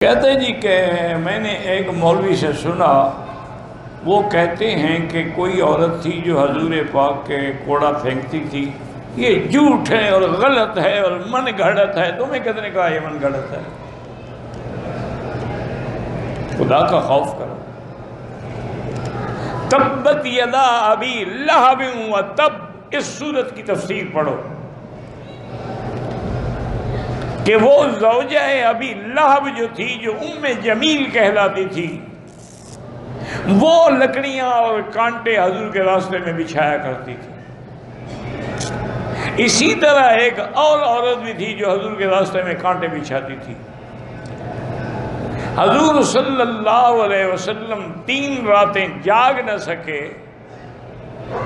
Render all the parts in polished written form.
کہتے جی کہ میں نے ایک مولوی سے سنا، وہ کہتے ہیں کہ کوئی عورت تھی جو حضور پاک کے کوڑا پھینکتی تھی۔ یہ جھوٹ ہے اور غلط ہے اور من گھڑت ہے۔ تمہیں کس نے کہا یہ من گھڑت ہے؟ خدا کا خوف کرو۔ تبت یدا ابی لہب وتب، اس سورت کی تفسیر پڑھو کہ وہ زوجہ ابی لہب جو تھی، جو ام جمیل کہلاتی تھی، وہ لکڑیاں اور کانٹے حضور کے راستے میں بچھایا کرتی تھی۔ اسی طرح ایک اور عورت بھی تھی جو حضور کے راستے میں کانٹے بچھاتی تھی۔ حضور صلی اللہ علیہ وسلم 3 راتیں جاگ نہ سکے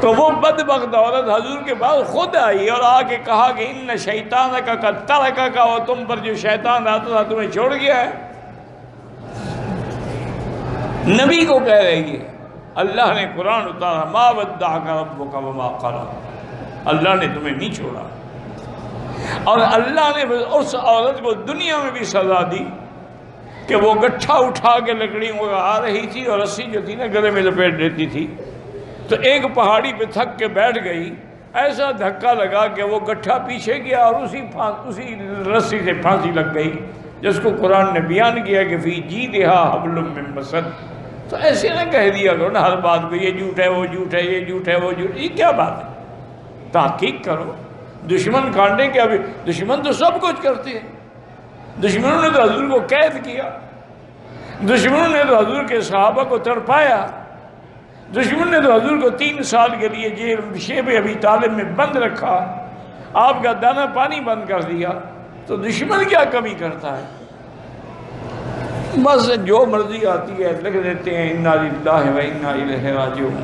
تو وہ بدبخت عورت حضور کے بعد خود آئی اور آ کے کہا کہ ان شیطانک قد ترکک، اور تم پر جو شیطان آتا تھا تمہیں چھوڑ گیا ہے۔ نبی کو کہہ رہی ہے، اللہ نے قرآن اتارا، ما ودعک ربک وما قلی، اللہ نے تمہیں نہیں چھوڑا۔ اور اللہ نے اس عورت کو دنیا میں بھی سزا دی کہ وہ گٹھا اٹھا کے لکڑیوں کو آ رہی تھی اور رسی جو تھی نا گلے میں لپیٹ دیتی تھی، تو ایک پہاڑی پہ تھک کے بیٹھ گئی، ایسا دھکا لگا کہ وہ گٹھا پیچھے گیا اور اسی رسی سے پھانسی لگ گئی، جس کو قرآن نے بیان کیا کہ فی جیدہا حبل من مسد۔ تو ایسے نہ کہہ دیا کرو نا ہر بات کو، یہ جھوٹ ہے وہ جھوٹ ہے، یہ جھوٹ ہے وہ جھوٹ، یہ کیا بات ہے؟ تحقیق کرو۔ دشمن کانٹے کے ابھی دشمن تو سب کچھ کرتے ہیں۔ دشمنوں نے تو حضور کو قید کیا، دشمنوں نے تو حضور کے صحابہ کو تڑپایا، دشمن نے تو حضور کو 3 سال کے لیے جیل شیب ابی طالب میں بند رکھا، آپ کا دانا پانی بند کر دیا، تو دشمن کیا کمی کرتا ہے؟ بس جو مرضی آتی ہے لکھ دیتے ہیں انا للہ و انا الیہ راجعون۔